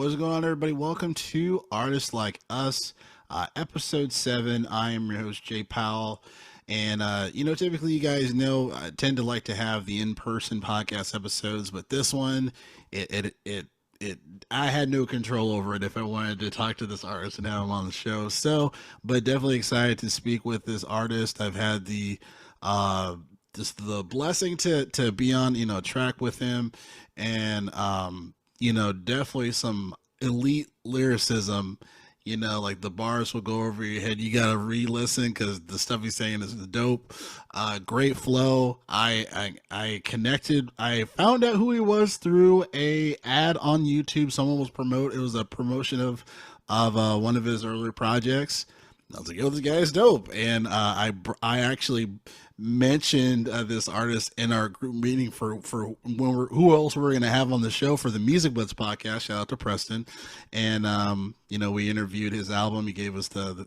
What's going on, everybody? Welcome to Artists Like Us, episode 7. I am your host, Jay Powell. And, typically you guys know I tend to like to have the in person podcast episodes, but this one, it, I had no control over it if I wanted to talk to this artist and have him on the show. So, but definitely excited to speak with this artist. I've had uh, just the blessing to be on, track with him and, definitely some elite lyricism. Like the bars will go over your head. You gotta re-listen because the stuff he's saying is dope. Great flow. I connected. I found out who he was through a ad on YouTube. Someone was promote. It was a promotion of one of his earlier projects. I was like, "Yo, this guy is dope," and I actually mentioned this artist in our group meeting for when who else we're going to have on the show for the Music Blitz podcast. Shout out to Preston, and we interviewed his album. He gave us the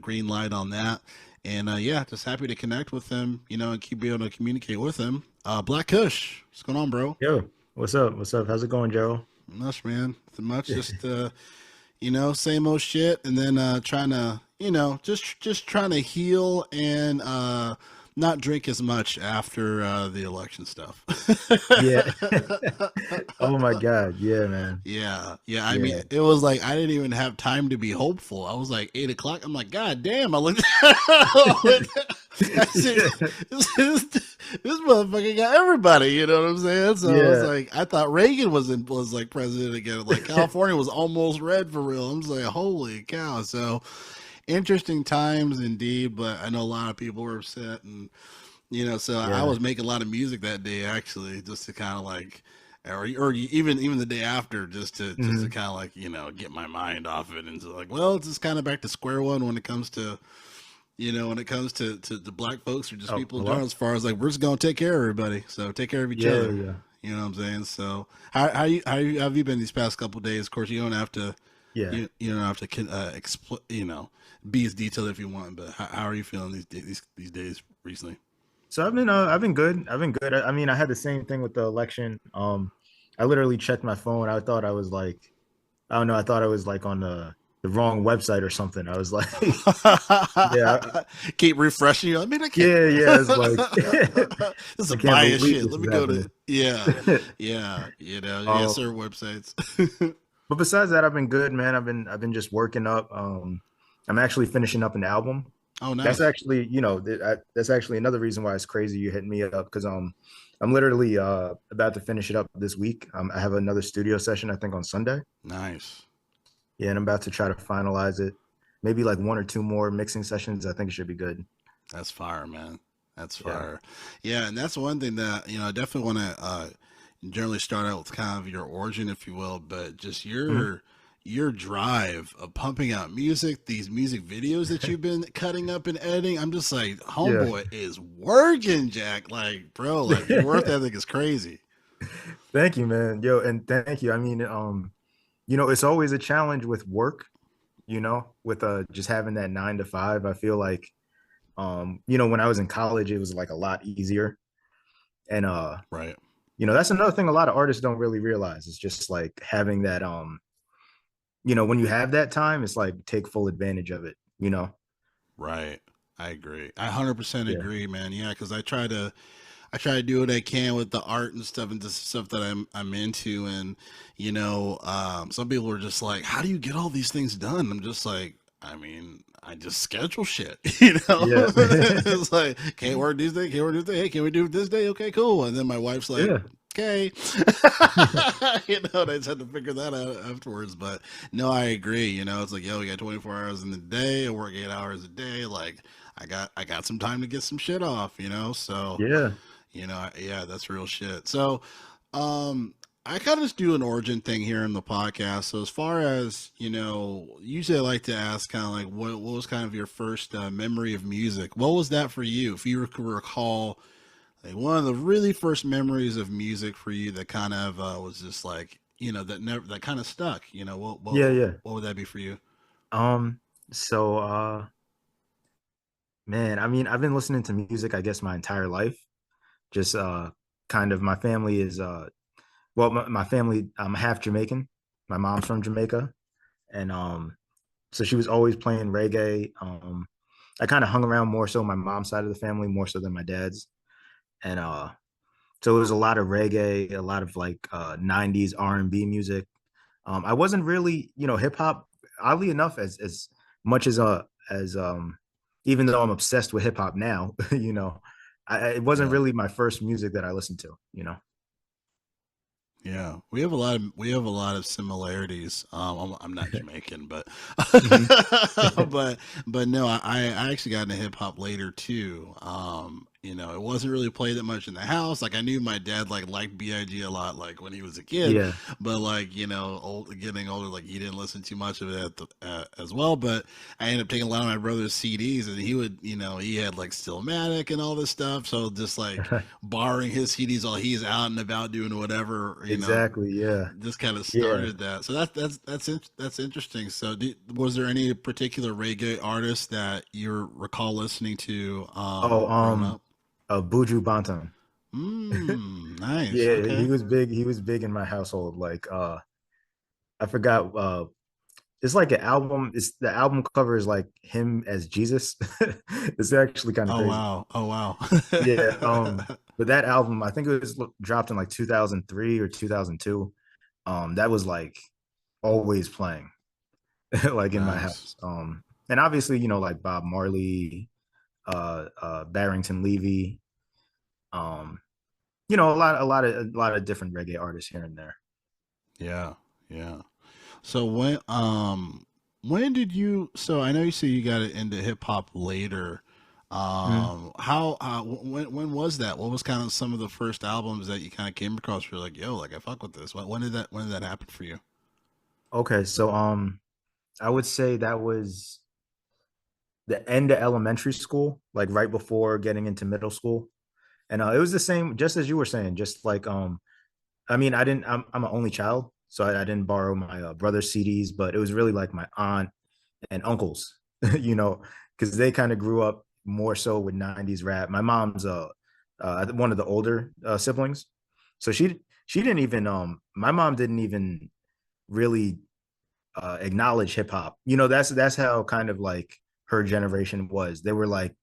green light on that, and just happy to connect with him, and keep being able to communicate with him. Blaq Kush, what's going on, bro? Yo, what's up? What's up? How's it going, Joe? Much, man. Nothing much. Just same old shit, and then trying to, just trying to heal and not drink as much after the election stuff. Yeah. Oh my God. Yeah, man. Yeah. I mean, Yeah. it was like I didn't even have time to be hopeful. I was like 8 o'clock. I'm like, God damn! I looked. This motherfucker got everybody. You know what I'm saying? So I was Yeah. like, I thought Reagan was like president again. Like California was almost red for real. I'm just like, holy cow! So interesting times indeed. But I know a lot of people were upset, and so I Yeah. was making a lot of music that day actually, just to kind of like, or even the day after, just to Hmm. kind of like get my mind off it, and so like, well, it's just kind of back to square one when it comes to the black folks or just Oh, people in general, hello? as far as like we're just gonna take care of everybody, so take care of each Yeah, other. yeah. You know what I'm saying? So how have you been these past couple of days? Of course, you don't have to Yeah. you don't have to be as detailed if you want, but how are you feeling these days recently? So I've been good. I've been good. I mean, I had the same thing with the election. I literally checked my phone. I thought I was like, I don't know, I thought I was like on the wrong website or something. I was like, yeah, Keep refreshing. I mean, I can't. yeah, yeah. It's like This is I a can't bias believe shit. this Let is me go to happening. yeah, um, certain websites. but besides that, I've been good, man. I've been just working up. I'm actually finishing up an album. Oh, That's nice. actually, that's actually another reason why it's crazy you hit me up because I'm literally about to finish it up this week. I have another studio session I think on Sunday. Nice. Yeah, and I'm about to try to finalize it. Maybe like one or two more mixing sessions. I think it should be good. That's fire, man. That's Yeah. fire. Yeah, and that's one thing that I definitely want to generally start out with kind of your origin, if you will, but just Mhm. your drive of pumping out music, these music videos that you've been cutting up and editing. I'm just like, Yeah. homeboy is working, Jack. Like, bro, like your work ethic is crazy. Thank you, man. Yo, and thank you. I mean, it's always a challenge with work, with just having that 9 to 5. I feel like when I was in college, it was like a lot easier. And Right. that's another thing a lot of artists don't really realize. It's just like having that when you have that time, it's like take full advantage of it. Right. I agree. I 100% Yeah. agree, man. Yeah, because I try to do what I can with the art and stuff and just stuff that I'm into. And some people are just like, "How do you get all these things done?" I'm just like, I mean, I just schedule shit. Yeah. It's like, can't work Tuesday, can't work Tuesday. Hey, can we do it this day? Okay, cool. And then my wife's like, Yeah. okay. And I just had to figure that out afterwards. But no, I agree. It's like, yo, we got 24 hours in the day. I work 8 hours a day. Like, I got some time to get some shit off. So Yeah. yeah, that's real shit. So, I kind of just do an origin thing here in the podcast. So, as far as usually I like to ask, kind of like, what was kind of your first memory of music? What was that for you? If you recall, like one of the really first memories of music for you that kind of was just like that never that kind of stuck. Yeah. Yeah. What would that be for you? Um, so man, I mean, I've been listening to music, I guess, my entire life. Just kind of my family is my family, I'm half Jamaican. My mom's from Jamaica, and so she was always playing reggae. I kind of hung around more so my mom's side of the family more so than my dad's, and so it was a lot of reggae, a lot of like 90s R&B music. I wasn't really, hip hop. Oddly enough, as much as even though I'm obsessed with hip hop now, it wasn't Yeah. really my first music that I listened to. Yeah, we have a lot of similarities. I'm not Jamaican, but Hmm. but no, I actually got into hip hop later too. It wasn't really played that much in the house. Like I knew my dad liked Big a lot, like when he was a kid, Yeah. but getting older, like he didn't listen too much of it as well. But I ended up taking a lot of my brother's CDs, and he had like Stillmatic and all this stuff. So just like borrowing his CDs while he's out and about doing whatever, Exactly. Yeah. just kind of Yeah. started that. So that's interesting. So, was there any particular reggae artist that you recall listening to Oh, growing up? Buju Banton. Nice. Yeah, he Okay. was big. He was big in my household. Like, I forgot. It's like an album. It's the album cover is like him as Jesus. It's actually kind of Oh crazy. wow. Oh wow. Yeah. But that album, I think it was dropped in like 2003 or 2002. That was like always playing, like in my Nice. house. And obviously, like Bob Marley, Barrington Levy, um, a lot of different reggae artists here and there. Yeah. Yeah. So when did you? So I know you say you got into hip hop later. Mhm. When was that? What was kind of some of the first albums that you kind of came across? You're like, yo, like I fuck with this. When did that happen for you? Okay, so I would say that was the end of elementary school, like right before getting into middle school. And it was the same, just as you were saying, just like I mean, I'm an only child, so I didn't borrow my brother's CDs, but it was really like my aunt and uncles, you know, because they kind of grew up more so with 90s rap. My mom's one of the older siblings, so she didn't even my mom didn't even really acknowledge hip hop. That's how kind of like her generation was. They were like,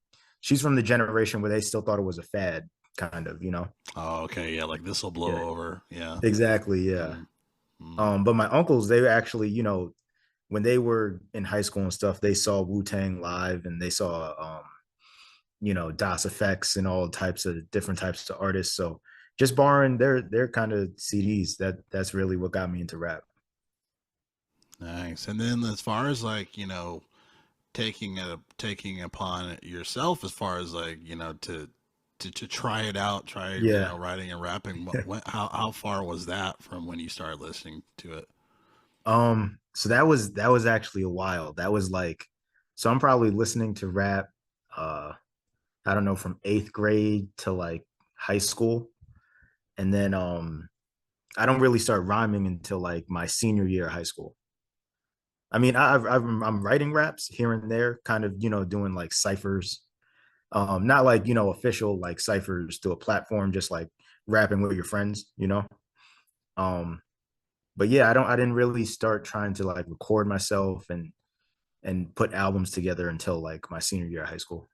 she's from the generation where they still thought it was a fad, kind of. Oh, okay, yeah, like this will Yeah, blow over. Yeah. exactly. Yeah. Mm, mm. But my uncles, they were actually, when they were in high school and stuff, they saw Wu Tang live and they saw, Das Effects and all types of different types of artists. So just borrowing their kind of CDs, that's really what got me into rap. Nice. And then as far as like taking upon it yourself, as far as like to try it out, try Yeah. writing and rapping. How far was that from when you started listening to it? So that was actually a while. That was like, so I'm probably listening to rap, uh, I don't know, from eighth grade to like high school. And then I don't really start rhyming until like my senior year of high school. I mean, I'm writing raps here and there, kind of, doing like ciphers, not like, official like ciphers to a platform, just like rapping with your friends. Um, but yeah, I didn't really start trying to like record myself and put albums together until like my senior year of high school.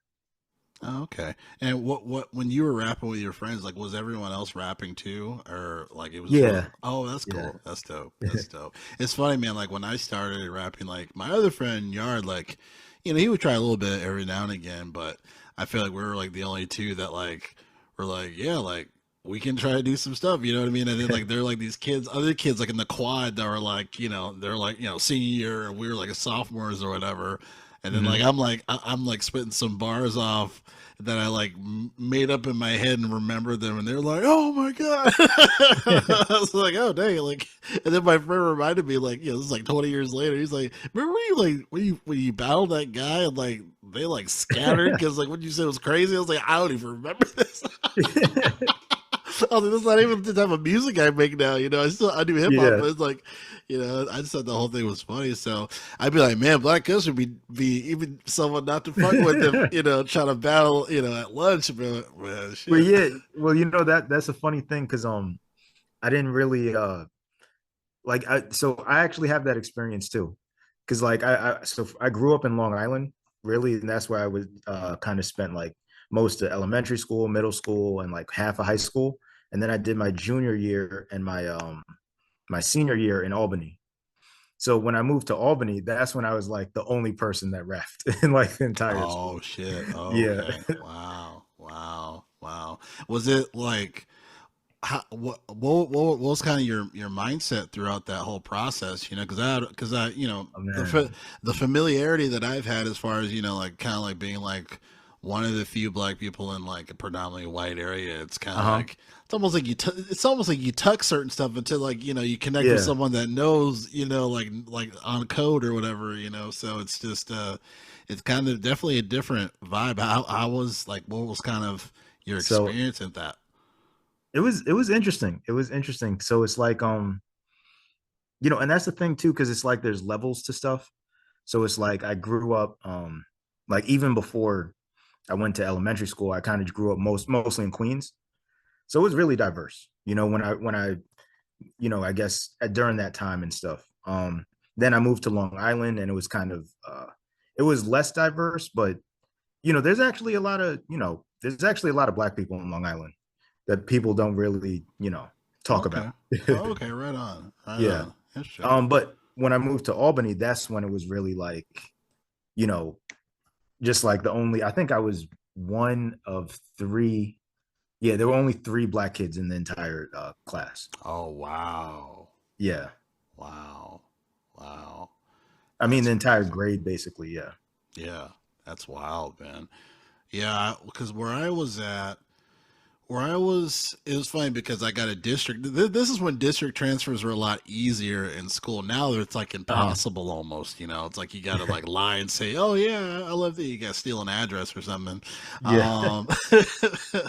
Oh, okay. And what when you were rapping with your friends, like was everyone else rapping too, or like it was just Yeah, oh, that's yeah, cool, that's dope, that's dope. It's funny, man. Like when I started rapping, like my other friend Yard, like he would try a little bit every now and again, but I feel like we were like the only two that like were like yeah, like we can try to do some stuff, you know what I mean? And then like they're like these kids, other kids like in the quad that were like they're like senior year, and we were like sophomores or whatever. And then like hmm I'm like spitting some bars off that I like made up in my head and remembered them, and they're like, "Oh my god!" I was like, "Oh dang!" Like, and then my friend reminded me, like, this is like 20 years later. He's like, "Remember when you like when you battled that guy and like they like scattered because like what you said was crazy?" I was like, "I don't even remember this." I was like, "That's not even the type of music I make now." I do hip hop, Yeah, but it's like, I just thought the whole thing was funny. So I'd be like, "Man, Black Kush would be even someone not to fuck with if trying to battle at lunch." But man, but shit. yeah, well, that's a funny thing because I didn't really so I actually have that experience too, because like I grew up in Long Island, really, and that's where I would kind of spent like most of elementary school, middle school, and like half of high school, and then I did my junior year and my senior year in Albany. So when I moved to Albany, that's when I was like the only person that refed in like the entire Oh school. shit. Yeah. Okay. Wow. Wow. Wow. Was it like what was kind of your mindset throughout that whole process? You know, because I you know Oh man. the familiarity that I've had as far as you know like kind of like being like one of the few black people in like a predominantly white area. It's kind of Uh-huh. like it's almost like it's almost like you tuck certain stuff until like you know you connect with Yeah. someone that knows you know like on code or whatever you know. So it's just it's kind of definitely a different vibe. How was like what was kind of your So experience at that? it was interesting. It was interesting. So it's like and that's the thing too, because it's like there's levels to stuff. So it's like I grew up like even before I went to elementary school, I kind of grew up mostly in Queens. So it was really diverse, when I guess during that time and stuff. Then I moved to Long Island and it was kind of it was less diverse, but there's actually a lot of black people in Long Island that people don't really, talk Okay. about. Okay, right on. Right Yeah. on. Interesting. But when I moved to Albany, that's when it was really like, you know, just like I think I was one of three. Yeah, there were only three black kids in the entire class. Oh wow. Yeah. Wow. Wow. I mean, That's the entire crazy. grade, basically. Yeah. Yeah. That's wild, man. Yeah, because where I was, it was funny because I got a district. This is when district transfers were a lot easier in school. Now it's like Uh-huh. impossible almost. You know, it's like you got to like lie and say, "Oh yeah, I love that." You got to steal an address or something. Yeah.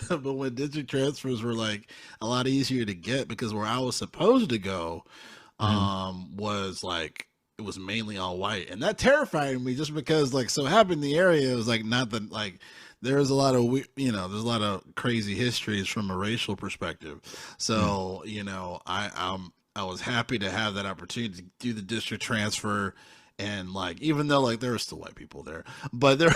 But when district transfers were like a lot easier to get because where I was supposed to go, Mhm. was like it was mainly all white, and that terrified me just because like so happened in the area. It was like not that like there's a lot of there's a lot of crazy histories from a racial perspective. Mhm. So I was happy to have that opportunity to do the district transfer. And like, even though like there were still white people there, but there,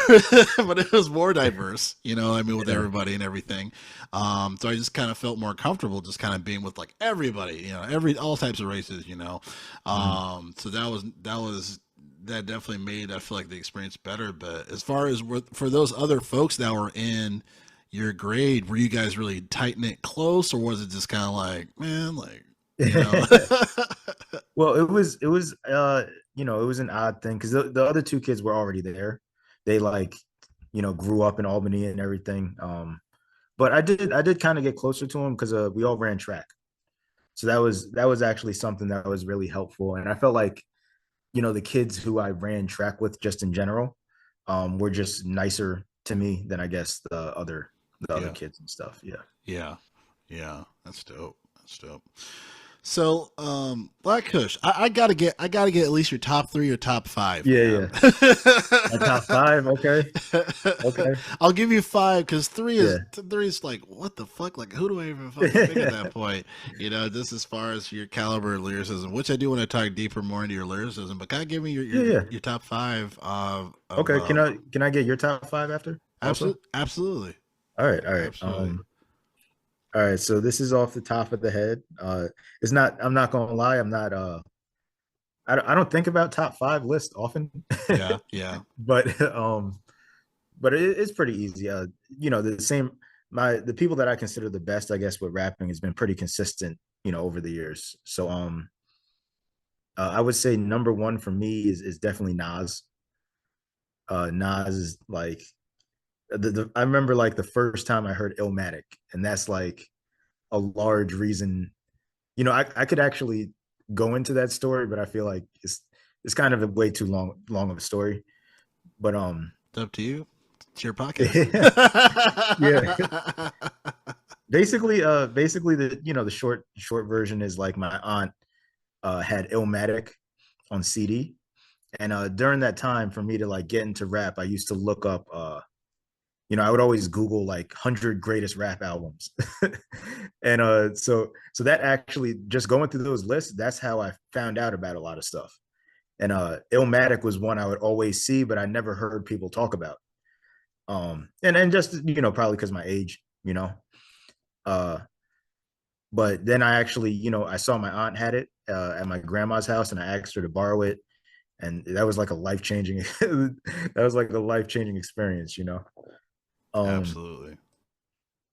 but it was more diverse, you know. I mean, with Yeah. everybody and everything. So I just kind of felt more comfortable just kind of being with like everybody, you know, all types of races, you know. Mhm. So that definitely made I feel like the experience better. But as far as for those other folks that were in your grade, were you guys really tight knit close, or was it just kind of like, man, like, you know? Well, it was an odd thing because the other two kids were already there. They like, grew up in Albany and everything. But I did kind of get closer to them because we all ran track. So that was actually something that was really helpful. And I felt like, the kids who I ran track with just in general, were just nicer to me than I guess the other Yeah, kids and stuff. Yeah. yeah, yeah. That's dope. That's dope. So, Black Kush, I gotta get at least your top three or top five, Yeah, man. yeah. My top five. Okay. Okay. I'll give you five because Yeah. three is like what the fuck? Like who do I even fucking pick at that point? You know, just as far as your caliber of lyricism, which I do want to talk deeper more into your lyricism, but kind of give me Yeah, yeah. your top five of Okay. Can I get your top five after also? absolutely All right, all right. absolutely. All right. So this is off the top of the head. It's not. I'm not gonna lie. I'm not. I don't think about top five lists often, Yeah, yeah, but it's pretty easy. The same. The people that I consider the best, I guess, with rapping has been pretty consistent. Over the years. So I would say number one for me is definitely Nas. Nas is like I remember like the first time I heard Illmatic, and that's like a large reason. I could actually go into that story, but I feel like it's kind of a way too long of a story. But it's up to you. It's your podcast. yeah, basically the short version is like my aunt had Illmatic on CD, and during that time for me to like get into rap, I used to look up I would always Google like 100 greatest rap albums. And so that actually just going through those lists, that's how I found out about a lot of stuff. And Illmatic was one I would always see, but I never heard people talk about. And just probably because my age, uh but then I actually, I saw my aunt had it at my grandma's house, and I asked her to borrow it, and that was like a life changing that was like a life changing experience. um Absolutely.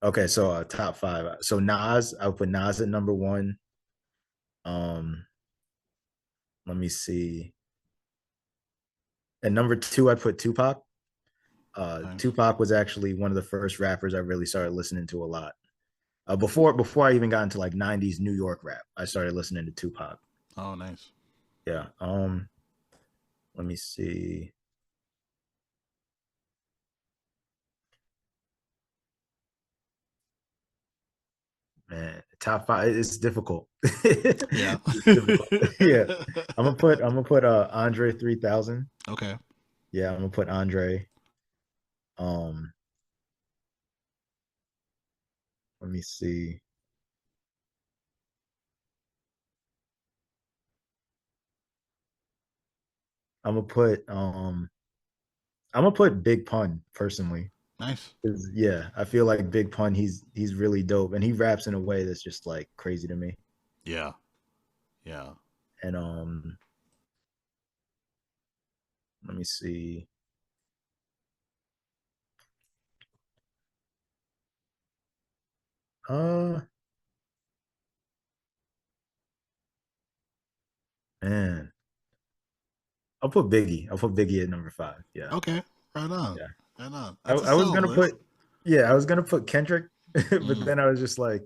okay, so top five. So Nas, I would put Nas at number one. um Let me see. At number two, I put Tupac. Nice. Tupac was actually one of the first rappers I really started listening to a lot. Before I even got into like 90s New York rap, I started listening to Tupac. Oh, nice. Yeah. Let me see. Man, top five. It's difficult. Yeah. It's difficult. Yeah. I'm gonna put Andre 3000. Okay. Yeah, I'm gonna put Andre. Um, Let me see. I'm gonna put um I'm gonna put Big Pun personally. Nice. 'Cause, yeah, I feel like Big Pun, he's really dope, and he raps in a way that's just like crazy to me. Yeah. Yeah. And let me see. Uh Man, I'll put Biggie at number five. Yeah, Okay. Right on. yeah. Right on. I, That's a I was solid gonna list. put, yeah, I was gonna put Kendrick, but Mm. then I was just like,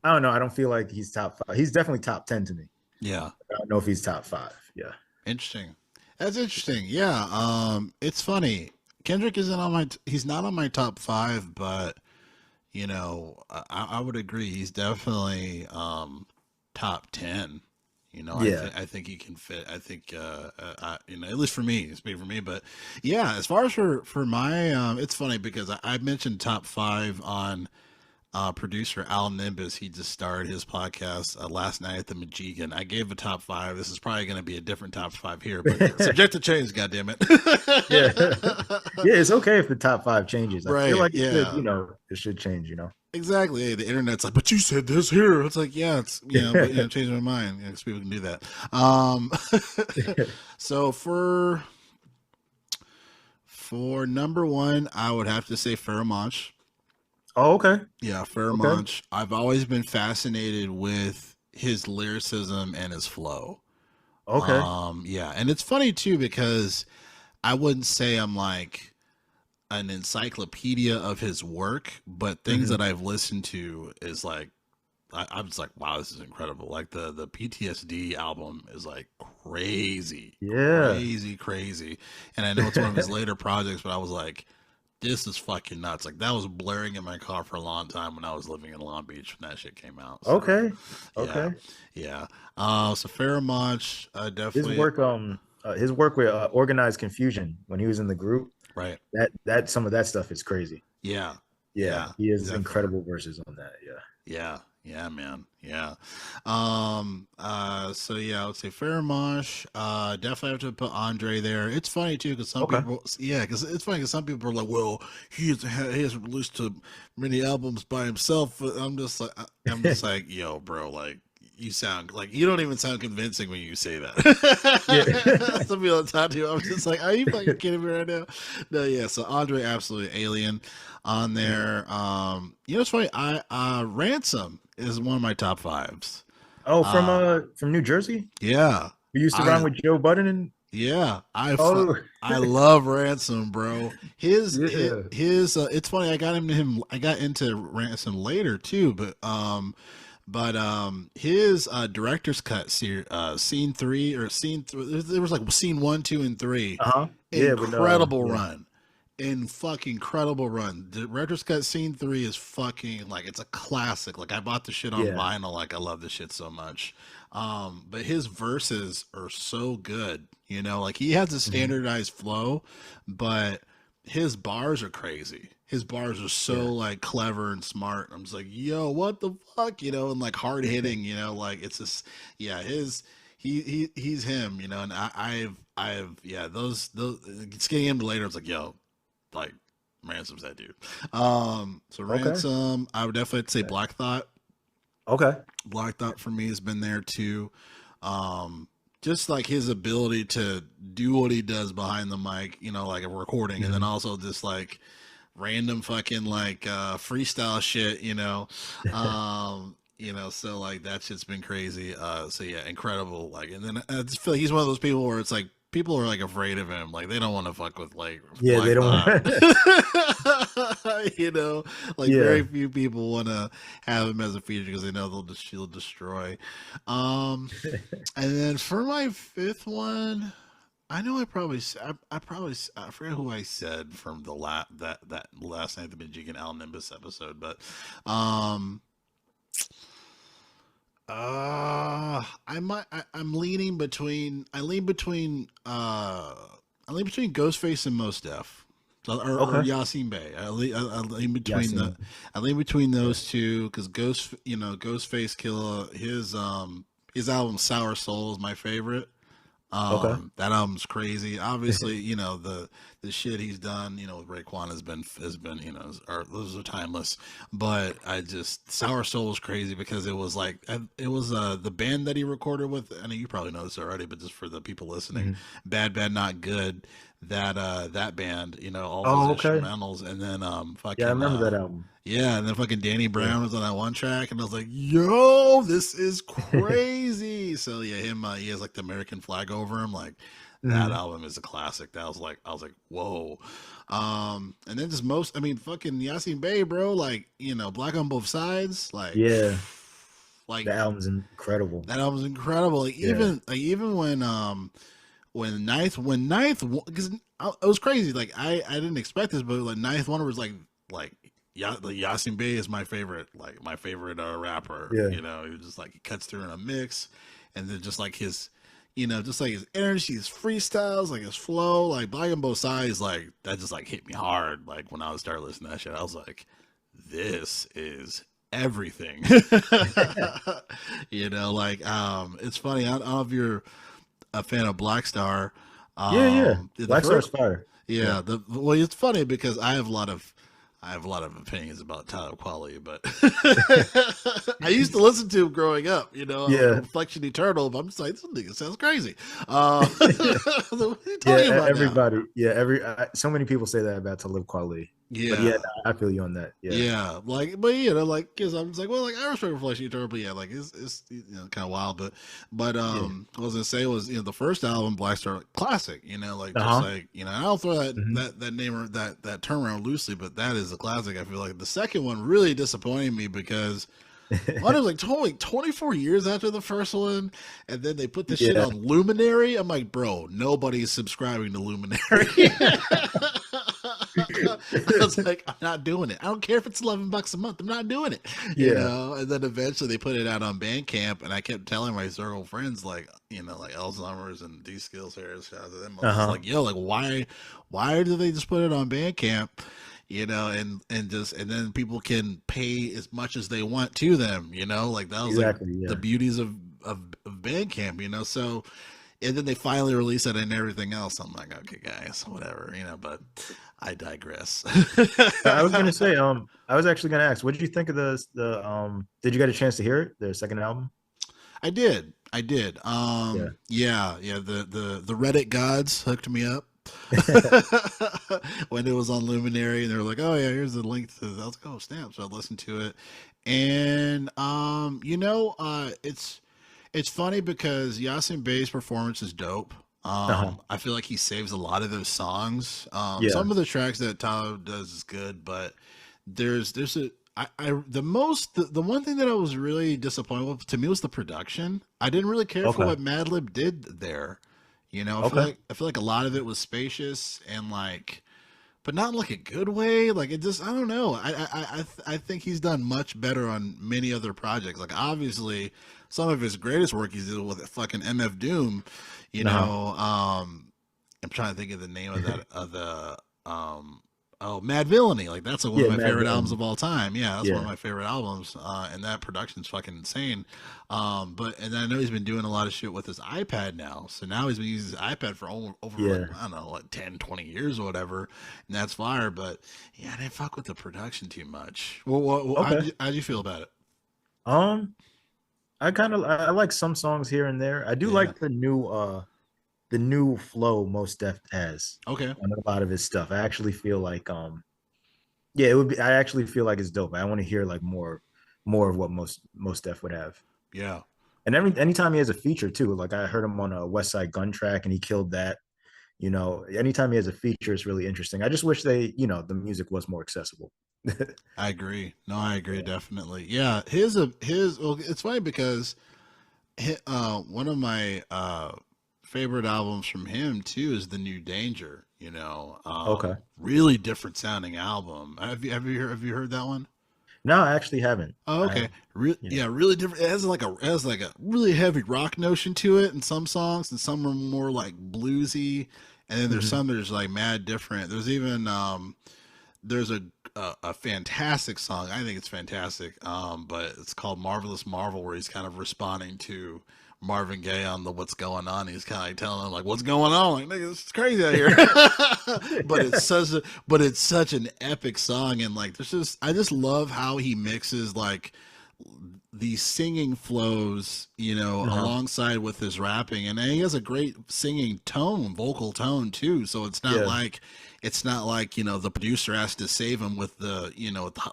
I don't know. I don't feel like he's top five. He's definitely top 10 to me. Yeah. I don't know if he's top five. Yeah. Interesting. That's interesting. Yeah. It's funny. Kendrick isn't on my. He's not on my top five, but I would agree. He's definitely top 10. Yeah. I think he can fit. I think at least for me, speak for me. But yeah, as far as for my, it's funny because I mentioned top five on producer Al Nimbus. He just started his podcast last night at the Majigan. I gave a top five. This is probably going to be a different top five here, but subject to change. God damn it. Yeah. Yeah. It's okay if the top five changes. I feel Right? like Yeah. it should change. Exactly. Hey, the internet's like, but you said this here. It's like, yeah, it's but change my mind. Because people can do that. Um, so for number one, I would have to say Pheromone. Oh, okay. Yeah, Okay. Pheromone. I've always been fascinated with his lyricism and his flow. Okay. Yeah, and it's funny too because I wouldn't say I'm like an encyclopedia of his work, but things Hmm. that I've listened to is like I'm just like, wow, this is incredible. Like the PTSD album is like crazy, Yeah. crazy, crazy. And I know it's one of his later projects, but I was like, this is fucking nuts. Like that was blaring in my car for a long time when I was living in Long Beach when that shit came out. So Okay. yeah, Okay. yeah. So Fairmont, His definitely work, his work with Organized Confusion when he was in the group, right. that some of that stuff is crazy. Yeah, Yeah, yeah, he has definitely. incredible verses on that. Yeah. Yeah, yeah, man. Yeah. So yeah, I would say Fairmosh. Definitely have to put Andre there. It's funny too because some Okay. people, yeah, because it's funny because some people are like, well, he hasn't released too many albums by himself. I'm just like, yo, bro, like you sound like you don't even sound convincing when you say Yeah. that. Some people I talk to, I'm just like, are you fucking kidding me right now? No, yeah. So Andre, absolutely alien on there. It's funny. I Ransom is one of my top fives. Oh, Uh, from New Jersey. yeah, We used to rhyme I with Joe Budden and yeah oh I love Ransom, bro. yeah. His it's funny. I got into Ransom later too, but his director's cut scene three or scene three. There was like scene one, two, and three. Uh-huh. Yeah, but Incredible yeah. run. In fucking incredible run. The Director's Cut Scene 3 is fucking like it's a classic. Like I bought the shit on Yeah. vinyl. Like I love this shit so much. But his verses are so good. Like he has a Mhm. standardized flow, but his bars are crazy. His bars are so Yeah. like clever and smart. I'm just like, yo, what the fuck, and like hard hitting, like it's just, yeah, he's him, and yeah, those getting him later. It's like, yo, like Ransom's that dude. So Okay. Ransom, I would definitely say Yeah. Black Thought. Okay. Black Thought for me has been there too. Just like his ability to do what he does behind the mic, like a recording, and then Mhm. also just like random fucking like freestyle shit, so like that shit's been crazy. So yeah, incredible. Like, and then I just feel like he's one of those people where it's like people are like afraid of him, like they don't want to fuck with like Yeah, Black they don't Thought. want. Like very Yeah. few people want to have him as a feature because they know he'll destroy. Um, and then for my fifth one, I know I forget who I said from that last night the Majik and Al Nimbus episode, but um I'm leaning between I lean between Ghostface and Mos Def. Or Okay. Yasin Bey. I lean between Yasin. Yeah. those two because Ghostface Killer his album Sour Soul is my favorite. Okay. That album's crazy. Obviously, the shit he's done, with Raekwon has been, those are timeless. But I just Sour Soul was crazy because it was like it was the band that he recorded with. I know you probably know this already, but just for the people listening, Mhm. Bad Bad Not Good. That band, all those Oh, okay. instrumentals, and then Yeah, I fucking remember that album. yeah, and then fucking Danny Yeah. Brown was on that one track, and I was like, "Yo, this is crazy!" So yeah, he has like the American flag over him. Like that Mhm. album is a classic. I was like, "Whoa!" And then I mean, fucking Yasin Bey, bro. Like Black on Both Sides. Like, Yeah, like the album's incredible. that album's incredible. Yeah. Even when Ninth because it was crazy. Like I didn't expect this, but like Ninth Wonder was like Yasin Bey is my favorite rapper. Yeah. He was just like he cuts through in a mix, and then just like his, just like his energy, his freestyles, like his flow, like Black on Both Sides, like that just like hit me hard. Like when I started listening to that shit, I was like, this is everything. It's funny. I don't know if you're a fan of Black Star. Yeah, yeah. The Black first, Star's fire. Yeah. yeah, well, it's funny because I have a lot of opinions about Talib Kweli, but I used to listen to him growing up, like Yeah. Reflection Eternal, but I'm just like, this nigga sounds crazy. What are you Yeah, talking about now? everybody. Yeah, so many people say that about Talib Kweli. But yeah, Yeah. I feel you on that. Yeah. Yeah, like, but like, cause I'm just like, well, like, I respect Reflection Eternal, but yeah, like, it's kind of wild, but Yeah. what I was gonna say was, the first album, Black Star, classic, like, just Uh-huh. like, I don't throw Hmm. that name or that term around loosely, but that is a classic. I feel like the second one really disappointed me because one it was like 24 years after the first one, and then they put this shit Yeah. on Luminary. I'm like, bro, nobody's subscribing to Luminary. I was like, I'm not doing it. I don't care if it's $11 a month. I'm not doing it. Yeah. And then eventually they put it out on Bandcamp, and I kept telling my circle of friends, like, like L Summers and D Skills Harris, shout out to them. I was just Uh-huh. like, yo, like, why do they just put it on Bandcamp? And then people can pay as much as they want to them. Like that was like Exactly. the Yeah. beauties of Bandcamp. So and then they finally release it and everything else. I'm like, okay, guys, whatever, but I digress. I was gonna say, I was actually gonna ask, what did you think of did you get a chance to hear it, the second album? I did. I did. Yeah. Yeah. The Reddit gods hooked me up when it was on Luminary, and they were like, "Oh yeah, here's the link to." I was like, "Oh snap!" So I listened to it, and it's funny because Yasin Bey's performance is dope. Uh-huh. I feel like he saves a lot of those songs. Yeah. Some of the tracks that Tyler does is good, but there's a the one thing that I was really disappointed with to me was the production. I didn't really care for Okay. what Madlib did there. Okay. I feel like a lot of it was spacious and like, but not in like a good way. Like it just I don't know. I think he's done much better on many other projects. Like obviously some of his greatest work he's did with fucking MF Doom. Uh-huh. I'm trying to think of the name of that of the oh, Mad Villainy. Like that's like one of Yeah, my Mad favorite albums Villain. of all time. Yeah, that's one of Yeah, my favorite albums. And that production's fucking insane. But and I know he's been doing a lot of shit with his iPad now. So now he's been using his iPad for over like, yeah. I don't know, like 10, 20 years or whatever. And that's fire. But yeah, I didn't fuck with the production too much. Well, Okay. how'd you feel about it? Um, I like some songs here and there. I do Yeah. like the new flow Most Def has Okay. on a lot of his stuff. I actually feel like yeah, it would be I actually feel like it's dope. I want to hear like more of what most Def would have. Yeah. And anytime he has a feature too, like I heard him on a West Side Gun track and he killed that. You know, anytime he has a feature, it's really interesting. I just wish the music was more accessible. I agree. No, I agree Yeah. definitely. Yeah, his. Well, it's funny because one of my favorite albums from him too is the New Danger. Okay. Really different sounding album. Have you heard that one? No, I actually haven't. Oh, I okay. Yeah. Yeah, really different. It has like a really heavy rock notion to it in some songs, and some are more like bluesy. And then Hmm. there's like mad different. There's even there's a fantastic song. I think it's fantastic. But it's called Marvelous Marvel, where he's kind of responding to Marvin Gaye on the what's going on. He's kind of like telling him like what's going on. Like nigga, it's crazy out here. But it's such an epic song, and like there's just I just love how he mixes like these singing flows, Uh-huh. alongside with his rapping, and he has a great singing tone, vocal tone too. So Yeah. it's not like the producer has to save him with the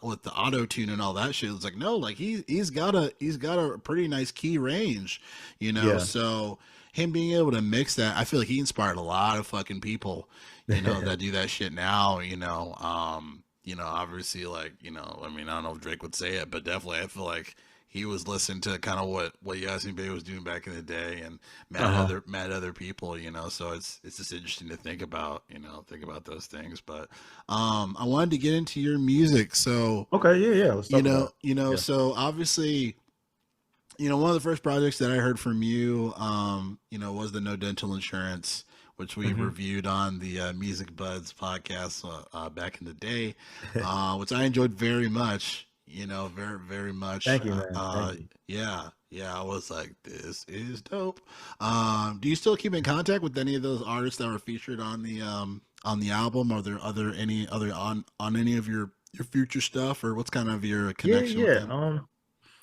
with the auto tune and all that shit. It's like no, like he's got a pretty nice key range, Yeah. So him being able to mix that, I feel like he inspired a lot of fucking people, that do that shit now, obviously, like, I mean, I don't know if Drake would say it, but definitely I feel like he was listening to kind of what Yasin Bey was doing back in the day, and Uh-huh. mad other people, so it's just interesting to think about those things. But I wanted to get into your music. So Okay, yeah, yeah. Let's talk about it. Yeah. so obviously, one of the first projects that I heard from you, was the No Dental Insurance, which we Hmm. reviewed on the Music Buds podcast back in the day, which I enjoyed very much. Very very much. Thank you, man. Thank you. Yeah, yeah. I was like, this is dope. Do you still keep in contact with any of those artists that were featured on the album? Are there any other on any of your future stuff, or what's kind of your Yeah, connection with yeah. them?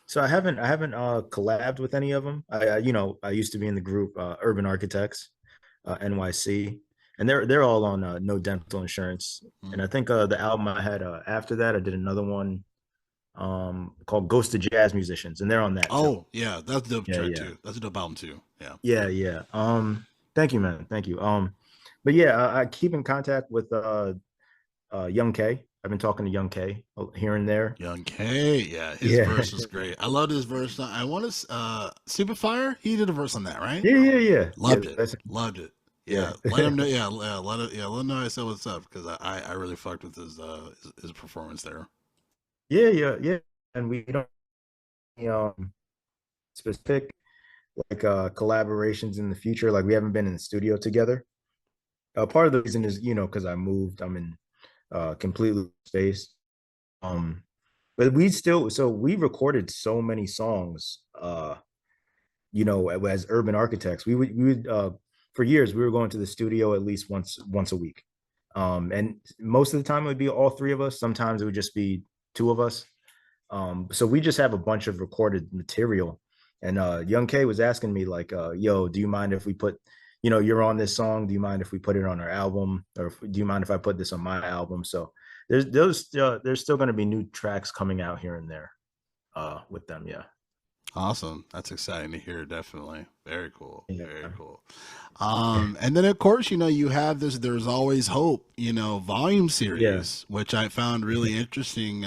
So I haven't collabed with any of them. I used to be in the group Urban Architects, NYC, and they're all on No Dental Insurance. And Mm. I think the album I had after that, I did another one called Ghost of Jazz Musicians, and they're on that too. Oh yeah, that's a dope Yeah, track yeah, too. That's a dope album too. Yeah. yeah, yeah. Thank you, man. Thank you. But yeah, I keep in contact with Young K. I've been talking to Young K here and there. Young K, yeah, his Yeah, verse was great. I loved his verse. I want to Superfire. He did a verse on that, right? yeah, yeah, yeah, yeah. Loved it. That's Loved it. yeah. Yeah, let him know. Yeah, let him know I said what's up because I really fucked with his performance there. Yeah, yeah, yeah. And we don't specific like collaborations in the future. Like we haven't been in the studio together. Part of the reason is, because I moved. I'm in completely space. Um, but we recorded so many songs as urban architects. We would for years we were going to the studio at least once a week. And most of the time it would be all three of us. Sometimes it would just be two of us. So we just have a bunch of recorded material. And Young K was asking me like, "Yo, do you mind if we put, you're on this song? Do you mind if we put it on our album, or do you mind if I put this on my album?" So there's still going to be new tracks coming out here and there with them. Yeah, Awesome. That's exciting to hear. Definitely. Very cool. yeah, Very cool. And then of course, you have this There's Always Hope, volume yeah, series, which I found really interesting.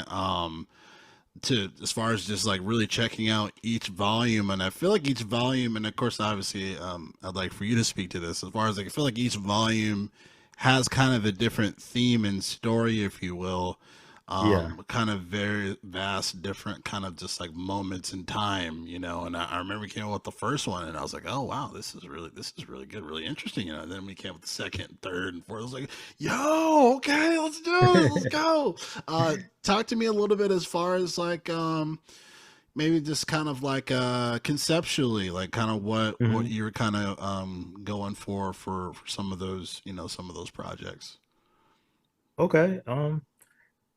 To as far as just like really checking out each volume, and I feel like each volume, and of course obviously I'd like for you to speak to this, as far as like I feel like each volume has kind of a different theme and story, if you will. Yeah. kind of very vast, different kind of just like moments in time, you know. And I remember we came up with the first one, and I was like, oh wow, this is really good, really interesting, you know. And then we came up with the second, third, and fourth. I was like, yo, okay, let's do it, let's go. Talk to me a little bit as far as like maybe just kind of like conceptually, like kind of what Mhm. you're kind of going for some of those, you know, some of those projects. Okay.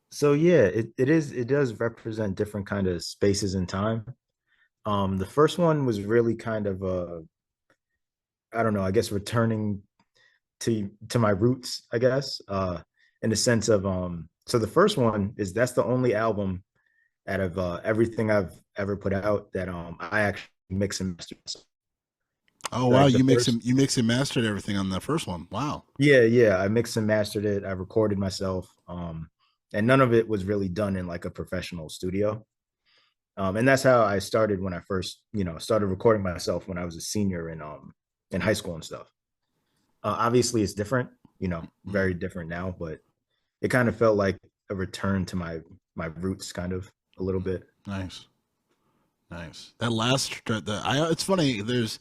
So yeah, it does represent different kind of spaces and time. The first one was really kind of I don't know, I guess returning to my roots, I guess, in the sense of so the first one is that's the only album out of everything I've ever put out that I actually mix and master. Oh wow, Like the first, you mix and mastered everything on the first one. Wow. yeah, I mixed and mastered it. I recorded myself, and none of it was really done in like a professional studio. And that's how I started when I first, started recording myself when I was a senior in high school and stuff. Obviously, it's different, very Mm, different now, but it kind of felt like a return to my roots, kind of a little bit. nice. Nice. That last it's funny. There's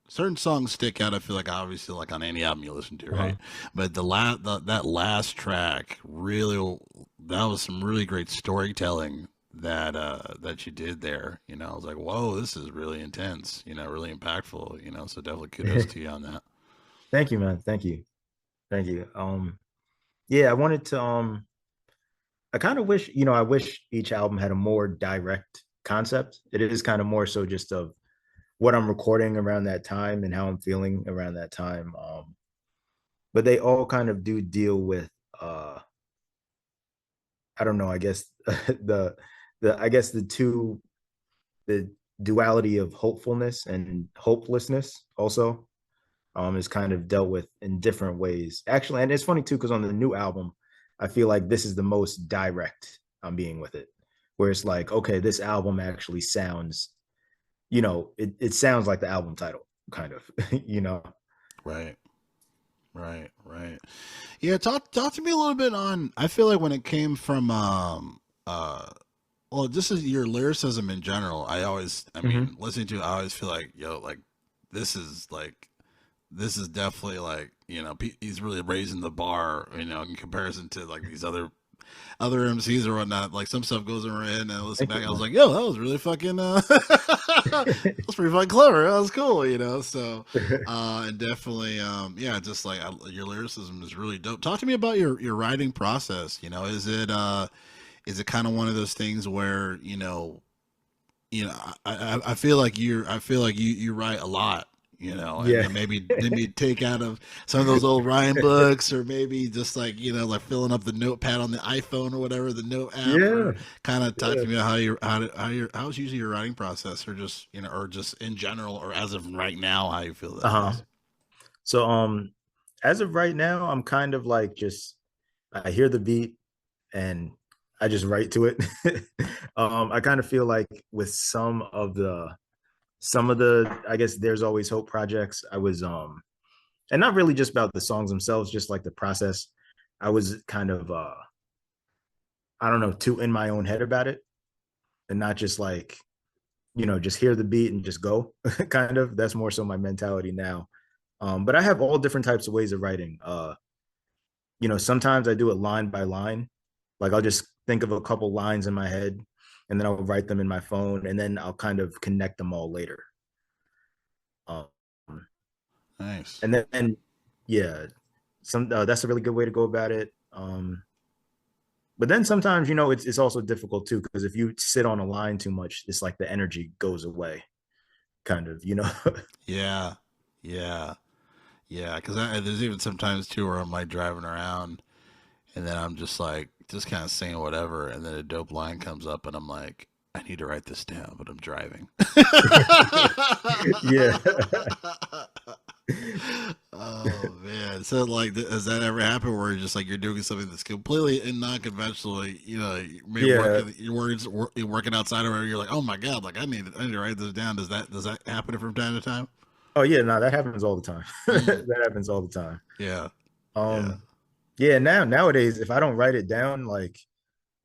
certain songs stick out. I feel like obviously like on any album you listen to, right? Uh-huh. But that last track really that was some really great storytelling that you did there. You know, I was like, whoa, this is really intense. You know, really impactful. You know, so definitely kudos to you on that. Thank you, man. Thank you. Thank you. Yeah, I wanted to I kind of wish, I wish each album had a more direct concept. It is kind of more so just of what I'm recording around that time and how I'm feeling around that time. But they all kind of do deal with I don't know, I guess the I guess the duality of hopefulness and hopelessness also is kind of dealt with in different ways. Actually, and it's funny too, because on the new album, I feel like this is the most direct I'm being with it. Where it's like, okay, this album actually sounds, it sounds like the album title, kind of, you know. Right. Right. Right. Yeah. Talk to me a little bit on. I feel like when it came from well, this is your lyricism in general. I Mm-hmm. mean, listening to it, I always feel like, yo, like this is like, this is definitely like, you know, he's really raising the bar, you know, in comparison to like these other MCs or whatnot. Like some stuff goes in my head, and I listen Thank back, you, I was man. like, yo, that was really fucking, that was pretty fucking clever. That was cool, you know. So, and definitely, yeah, just like your lyricism is really dope. Talk to me about your writing process. You know, is it kind of one of those things where you know, I feel like you write a lot, you know, and Yeah. then maybe take out of some of those old rhyme books, or maybe just like like filling up the notepad on the iPhone or whatever the note app, Yeah. or kind of talk Yeah. to me about how's usually your writing process, or just or just in general, or as of right now, how you feel that Uh-huh. is. So as of right now, I'm kind of like just I hear the beat and I just write to it. I kind of feel like with some of the I guess there's always hope projects. I was and not really just about the songs themselves, just like the process. I was kind of I don't know, too in my own head about it and not just like, just hear the beat and just go kind of. That's more so my mentality now. But I have all different types of ways of writing. Sometimes I do it line by line. Like I'll just think of a couple lines in my head and then I'll write them in my phone and then I'll kind of connect them all later. Um, Nice. and then yeah, some that's a really good way to go about it. But then sometimes it's also difficult too because if you sit on a line too much, it's like the energy goes away, kind of. Yeah, yeah, yeah. Because there's even sometimes too where I'm like driving around, and then I'm just like, just kind of saying whatever, and then a dope line comes up, and I'm like, I need to write this down, but I'm driving. Yeah. Oh man! So like, has that ever happened where you're just like you're doing something that's completely and non-conventionally? You know, maybe Yeah. you're working outside, or you're like, oh my god, like I need to write this down. Does that happen from time to time? Oh yeah, no, that happens all the time. Mm, That happens all the time. yeah, yeah. Um, Yeah, nowadays, if I don't write it down, like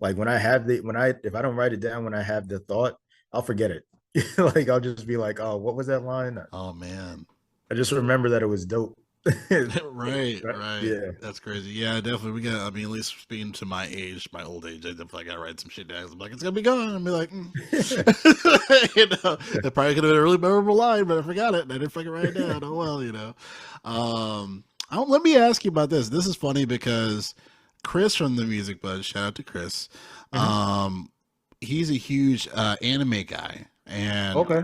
when I have the when I if I don't write it down when I have the thought, I'll forget it. Like I'll just be like, oh, what was that line? Oh man. I just remember that it was dope. Right, Right? right. Yeah. That's crazy. Yeah, definitely. We got. I mean, at least speaking to my age, my old age, I definitely got to write some shit down. I'm like, it's gonna be gone. And be like, you know, it probably could have been a really memorable line, but I forgot it and I didn't fucking write it down. Oh well, you know. Let me ask you about this. This is funny because Chris from the Music Buzz, shout out to Chris. Mhm. Um, he's a huge anime guy, Okay.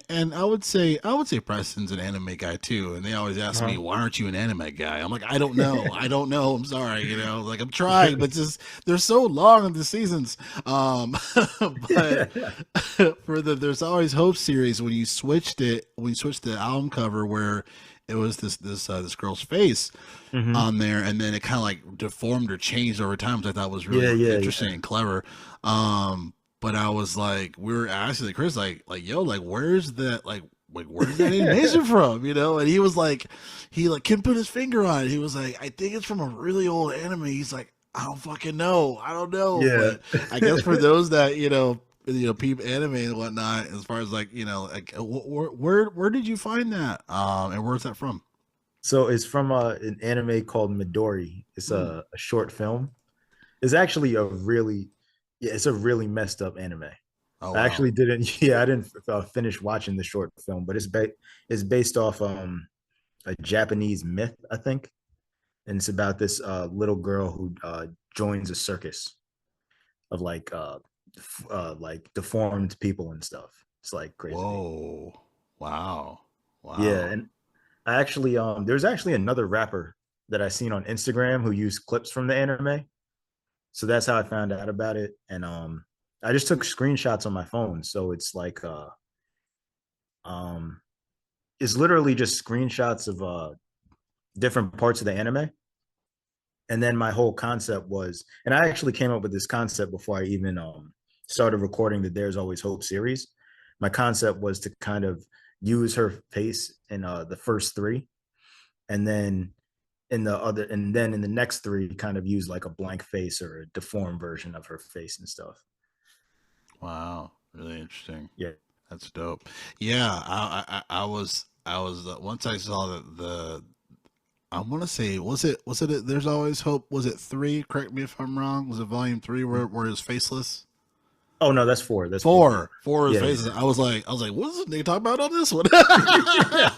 and I would say Preston's an anime guy too. And they always ask me, Uh-huh. why aren't you an anime guy? I'm like, I don't know. I'm sorry, you know, like I'm trying, but just they're so long in the seasons. But for the There's Always Hope series, when you switched the album cover where it was this girl's face Hmm. on there, and then it kind of like deformed or changed over time, which I thought was really Yeah, yeah, interesting yeah. and clever. But I was like, we were asking the Chris, like, yo, like, where's that, like, where's that animation from, you know? And he was like, he like couldn't put his finger on it. He was like, I think it's from a really old anime. He's like, I don't fucking know, I don't know. Yeah. But I guess for those that peep anime and whatnot, as far as like like where did you find that? And where's that from? So it's from an anime called Midori. It's Hmm. a short film. It's actually yeah, it's a really messed up anime. Oh I wow. actually didn't, yeah, I didn't finish watching the short film, but it's based off a Japanese myth, I think, and it's about this little girl who joins a circus of like deformed people and stuff. It's like crazy. Whoa. Wow. Yeah, Wow. and I actually there's actually another rapper that I seen on Instagram who used clips from the anime. So that's how I found out about it. And I just took screenshots on my phone. So it's like um it's literally just screenshots of different parts of the anime. And then my whole concept was, and I actually came up with this concept before I even started recording the There's Always Hope series. My concept was to kind of use her face in the first three, and then in the next three, kind of use like a blank face or a deformed version of her face and stuff. Wow. Really interesting. Yeah. That's dope. Yeah, I was once I saw the I want to say was it There's Always Hope, was it 3, correct me if I'm wrong, was it volume 3 where it was faceless? Oh no, that's four. That's four. 4 is Yeah, faces. I was like, what is this nigga talking about on this one? yeah.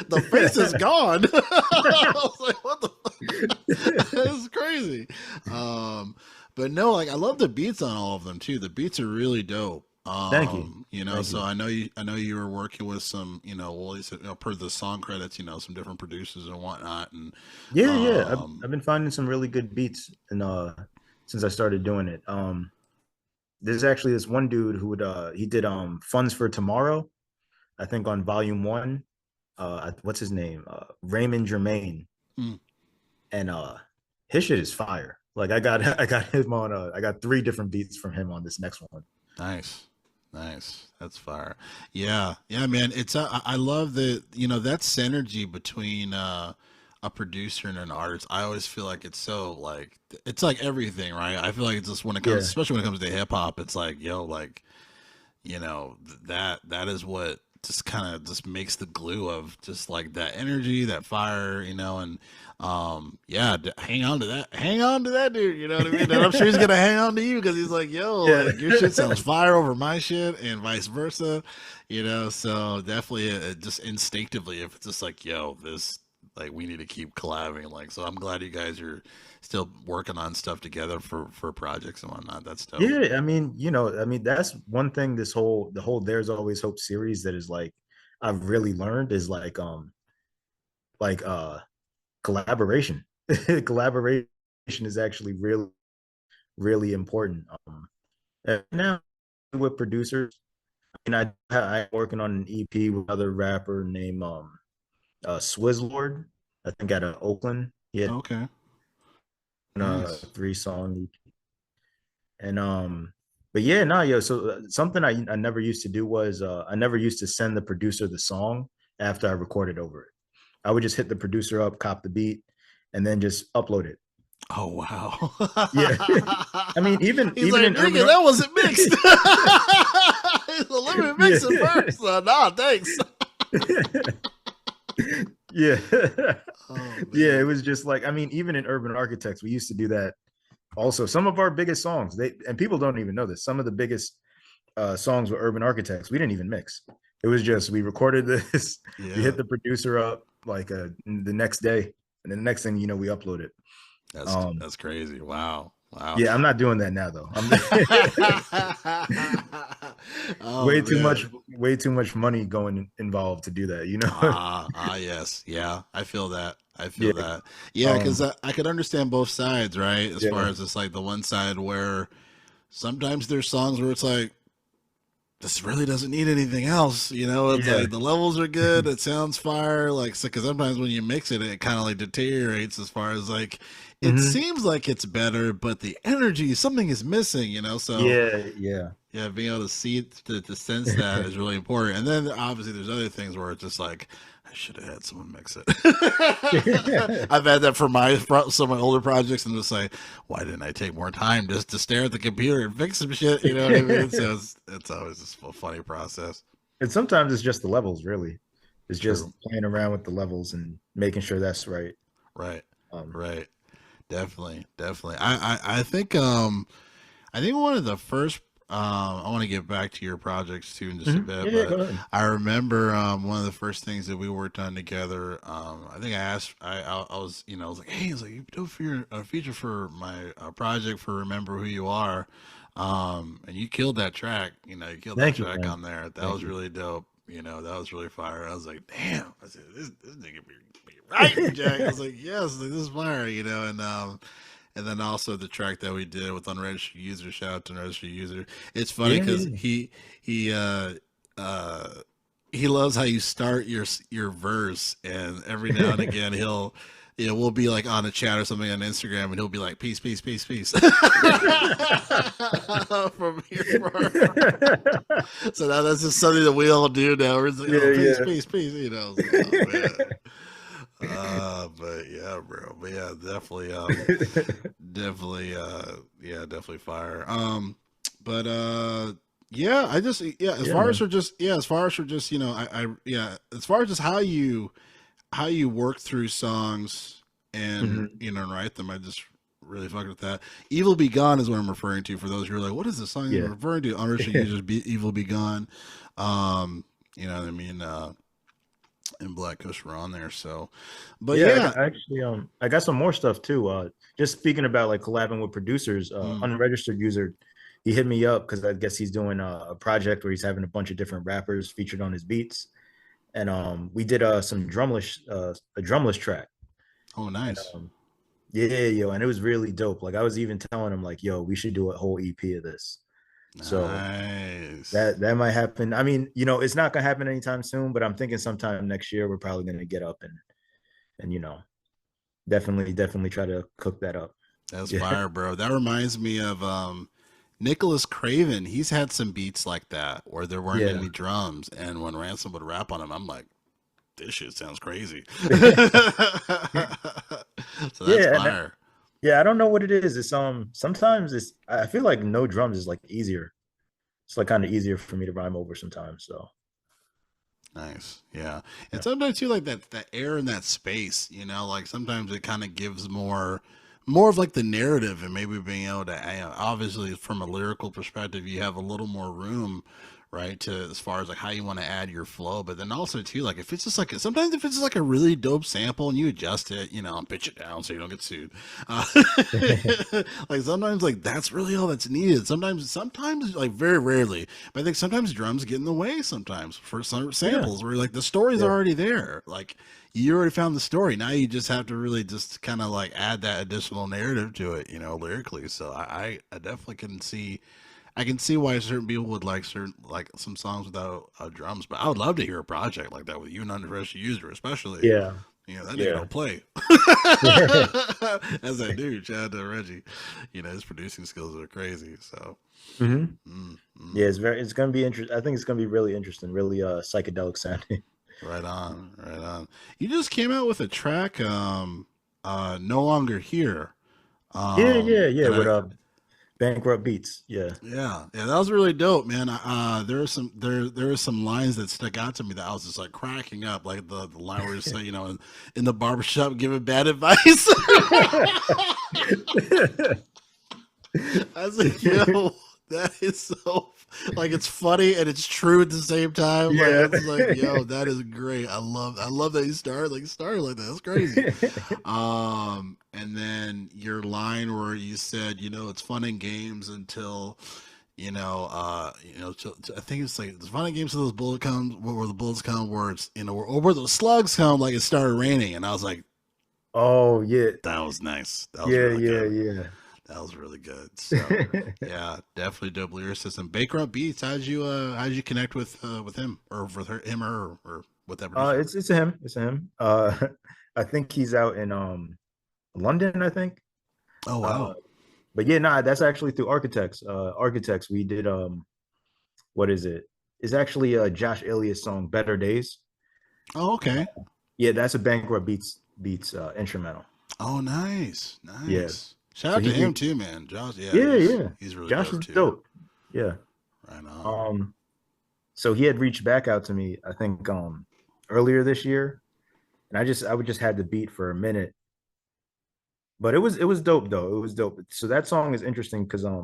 The face is gone. I was like, what the fuck? It's crazy. Um, but no, like I love the beats on all of them too. The beats are really dope. Thank you. Thank So you. I know you were working with some, well, at least, per the song credits, some different producers and whatnot, and Yeah, yeah. um, I've been finding some really good beats and since I started doing it. There's actually this one dude who would he did Funds for Tomorrow, I think on volume one. What's his name? Raymond Germain. mm, And his shit is fire. Like I got I got him on I got three different beats from him on this next one. nice. Nice. That's fire. Yeah. Yeah, man. I love that synergy between a producer and an artist. I always feel like it's so like it's like everything, right? I feel like it's just when it comes, Yeah. especially when it comes to hip hop, it's like, yo, like, that is what just kind of just makes the glue of just like that energy, that fire, and yeah, hang on to that dude, you know what I mean? And I'm sure he's gonna hang on to you because he's like, yo, Yeah. like your shit sounds fire over my shit and vice versa, so definitely, just instinctively, if it's just like, yo, this, like, we need to keep collabing, like, so I'm glad you guys are still working on stuff together for projects and whatnot. That's dope. Yeah, I mean, that's one thing the whole There's Always Hope series that is like I've really learned is like collaboration. Collaboration is actually really really important. And now with producers, and I'm working on an EP with another rapper named Swizzlord, I think out of Oakland. He had Okay. a Nice. 3 song EP. And but yeah, no, yo. So something I never used to do was I never used to send the producer the song after I recorded over it. I would just hit the producer up, cop the beat, and then just upload it. Oh wow. Yeah. I mean, even He's even like, in dang urban it, that wasn't mixed. He's like, let me mix it yeah. first. Nah, thanks. Yeah. Oh Yeah, it man. was just like, I mean, even in Urban Architects, we used to do that. Also, some of our biggest songs, they and people don't even know this. Some of the biggest songs with Urban Architects, we didn't even mix. It was just we recorded this, we hit Yeah. the producer up like the next day, and then the next thing you know, we upload it. Um, That's crazy. Wow. Wow. yeah, I'm not doing that now though. I'm Oh man. way too much money going involved to do that. You know? Yes. Yeah. I feel that. I feel Yeah. that. Yeah, because Um. I could understand both sides, right? As far Yeah. as it's like the one side where sometimes there's songs where it's like, this really doesn't need anything else. You know, it's Yeah. like the levels are good. It sounds fire. Like, because sometimes when you mix it, it kind of like deteriorates as far as like, it Hmm. seems like it's better, but the energy, something is missing, you know? So, Yeah. Yeah. yeah, being able to see it, to sense that is really important. And then obviously there's other things where it's just like, I should have had someone mix it. I've had that for some of my older projects, and just like, why didn't I take more time just to stare at the computer and fix some shit? You know what I mean? So it's always just a funny process. And sometimes it's just the levels, really. It's just True. playing around with the levels and making sure that's right. Right. Um, Right. Definitely. Definitely. I think one of the first. I want to get back to your projects too in just a bit, yeah, but go ahead. I remember one of the first things that we worked on together. I think I was, I was like, hey, I was like, you do for your feature for my project for Remember Who You Are, and you killed that track. You know, you killed that Thank you, track man. on there. That Thank was you. really dope. You know, that was really fire. I was like, damn. I said, this nigga be right, Jack. I was like, yes, like, this is fire. You know, and then also the track that we did with unregistered user. Shout out to unregistered user. It's funny Yeah, because yeah. he uh he loves how you start your verse, and every now and again he'll. Yeah, we'll be like on a chat or something on Instagram, and he'll be like, "Peace, peace, peace, peace." From here, so now that's just something that we all do now. We're just like, "Oh, Yeah, peace, yeah. peace, peace," you know. So, oh man. But yeah, bro. But yeah, definitely, yeah, definitely fire. But yeah, I just yeah, as Yeah, far as man. for just yeah, as far as for just yeah, as far as just how you work through songs and Hmm. and write them, I just really fucked with that. Evil Be Gone is what I'm referring to for those who are like, what is the song you're Yeah. referring to? Unregistered users, Evil Be Gone. You know what I mean? And Blaq Kush were on there. So, but Yeah, yeah, actually I got some more stuff too. Just speaking about like collabing with producers, mm, unregistered user, he hit me up because I guess he's doing a project where he's having a bunch of different rappers featured on his beats. And we did some drumless a drumless track. oh And nice, yeah, yo, and it was really dope. Like I was even telling him like, yo, we should do a whole EP of this. So nice. that might happen. I mean, it's not gonna happen anytime soon, but I'm thinking sometime next year we're probably gonna get up and definitely try to cook that up. That's Yeah. fire, bro. That reminds me of Nicholas Craven. He's had some beats like that where there weren't Yeah. any drums, and when Ransom would rap on him, I'm like, this shit sounds crazy. So that's Yeah, and fire. yeah, I don't know what it is. It's sometimes I feel like no drums is like easier. It's like kind of easier for me to rhyme over sometimes. So Nice. Yeah. And yeah. sometimes too like that air in that space, like sometimes it kind of gives more of like the narrative, and maybe being able to obviously from a lyrical perspective you have a little more room, right, to as far as like how you want to add your flow. But then also too, like if it's just like sometimes if it's just like a really dope sample and you adjust it, and pitch it down so you don't get sued, uh, like sometimes like that's really all that's needed. Sometimes like very rarely, but I think sometimes drums get in the way sometimes for some Yeah. samples where like the story's Yeah. already there. Like you already found the story. Now you just have to really just kind of like add that additional narrative to it, lyrically. So I definitely I can see why certain people would like some songs without drums. But I would love to hear a project like that with you and Unregistered User, especially. Yeah. That nigga Yeah. don't play. As I do, shout out to Reggie. His producing skills are crazy. So, Hmm. mm, mm. Yeah, it's gonna be interesting. I think it's gonna be really interesting, really psychedelic sounding. Right on, right on. You just came out with a track. No Longer Here. Yeah, yeah, yeah. And With I Bankrupt Beats. Yeah. yeah, that was really dope, man. There are some lines that stuck out to me that I was just like cracking up, like the line where you say, in the barbershop giving bad advice. I was like, yo, that is so like it's funny and it's true at the same time. Like Yeah. it's like, yo, that is great. I love that you started like that. That's crazy. And then your line where you said, it's fun and games until I think it's like it's fun and games until those bullet comes where the bullets come, where it's or where those slugs come, like it started raining, and I was like, Oh yeah. that was nice. That was Yeah, really yeah, good. yeah. That was really good. So yeah, definitely dope lyricist. Bankrupt Beats. How did you connect with him or with him or with that producer? It's him. It's him. I think he's out in London, I think. Oh Uh wow. but yeah, nah, that's actually through Architects. Architects, we did what is it? It's actually a Josh Elias song, Better Days. Oh okay. Yeah, that's a Bankrupt Beats instrumental. Oh nice, Yeah. nice. Shout So out to he him did, too, man. Josh, yeah, yeah, yeah. he's really Josh dope is too. dope. Yeah. Right on. Um, so he had reached back out to me, I think earlier this year. And I would just had the beat for a minute. But it was dope though. It was dope. So that song is interesting because I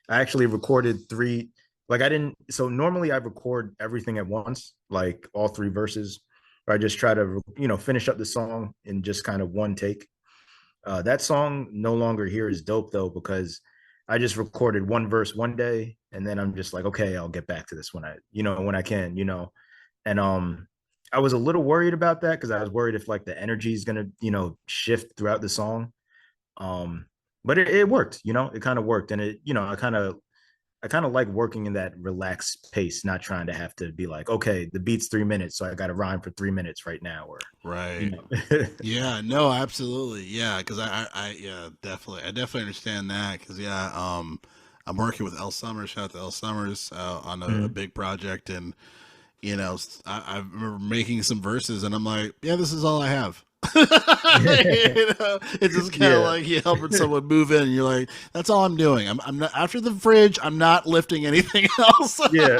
actually recorded three, like I didn't, so normally I record everything at once, like all three verses. Or I just try to, finish up the song in just kind of one take. That song No Longer Here is dope though, because I just recorded one verse one day and then I'm just like, okay, I'll get back to this when I can, And I was a little worried about that because I was worried if like the energy is gonna, shift throughout the song. Um, but it worked, it kind of worked. And I kind of like working in that relaxed pace, not trying to have to be like, okay, the beat's 3 minutes, so I got to rhyme for 3 minutes right now, or you Right. know. Yeah, no, absolutely. Yeah, because yeah, definitely. I definitely understand that because, yeah, I'm working with L Summers. Shout out to L Summers on a Mhm. big project. And, I remember making some verses and I'm like, yeah, this is all I have. It's just kind of Yeah. like you helping someone move in. And you're like, that's all I'm doing. I'm not after the fridge. I'm not lifting anything else. Yeah.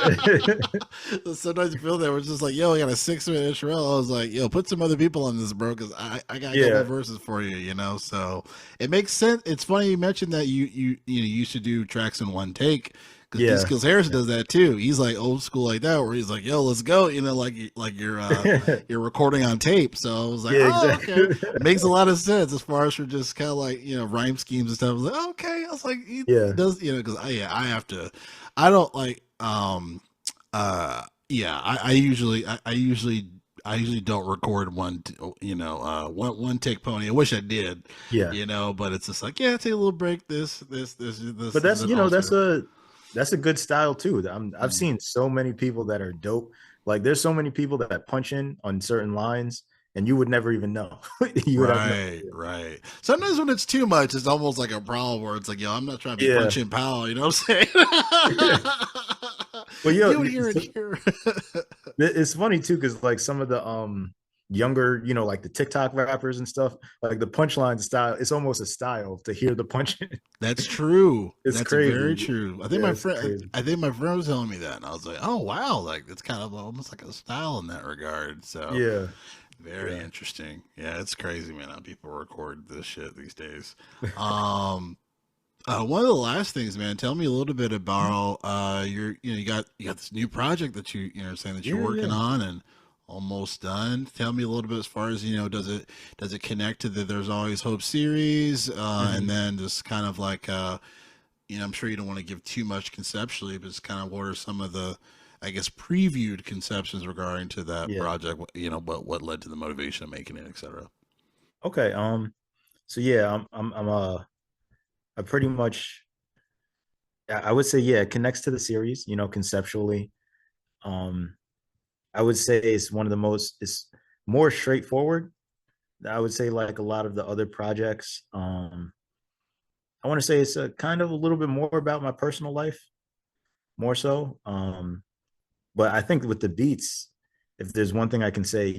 Sometimes you feel that we're just like, yo, I got a 6 minute instrumental. I was like, yo, put some other people on this, bro, because I got a couple Yeah. verses for you. So it makes sense. It's funny you mentioned that you used to do tracks in one take. Because D Yeah. Skills Harris does that too. He's like old school like that, where he's like, "Yo, let's go," like you're recording on tape. So I was like, Yeah, "Oh, okay." exactly. Makes a lot of sense as far as for just kind of like rhyme schemes and stuff. I was like, okay. I was like, he Yeah. does because I have to. I don't like yeah. I usually don't record one take pony. I wish I did, Yeah. but it's just like yeah, take a little break. This But is that's, an alter. that's a good style too. I've Mm. seen so many people that are dope. Like there's so many people that punch in on certain lines and you would never even know. You would have no Right, right. Sometimes when it's too much, it's almost like a problem where it's like, yo, I'm not trying to be idea. punching power. You know what I'm saying? Yeah. Well, yo, Do it here and here. it's funny too because like some of the younger, like the TikTok rappers and stuff, like the punchline style, it's almost a style to hear the punch. That's true. It's That's very crazy. true. Yeah, it's crazy. I think my friend was telling me that, and I was like, oh wow, like it's kind of almost like a style in that regard. So Yeah, very yeah. interesting. Yeah, it's crazy, man, how people record this shit these days. Um, one of the last things, man, tell me a little bit about you got this new project that saying that you're Yeah, working yeah. on and almost done. Tell me a little bit as far as does it connect to the There's Always Hope series, and Mhm. then just kind of like I'm sure you don't want to give too much conceptually, but it's kind of what are some of the I guess previewed conceptions regarding to that Yeah. project, what led to the motivation of making it, etc. Okay. So yeah, I pretty much, I would say, yeah, it connects to the series, conceptually. Um, I would say it's more straightforward. I would say like a lot of the other projects. I want to say it's a kind of a little bit more about my personal life, more so. But I think with the beats, if there's one thing I can say,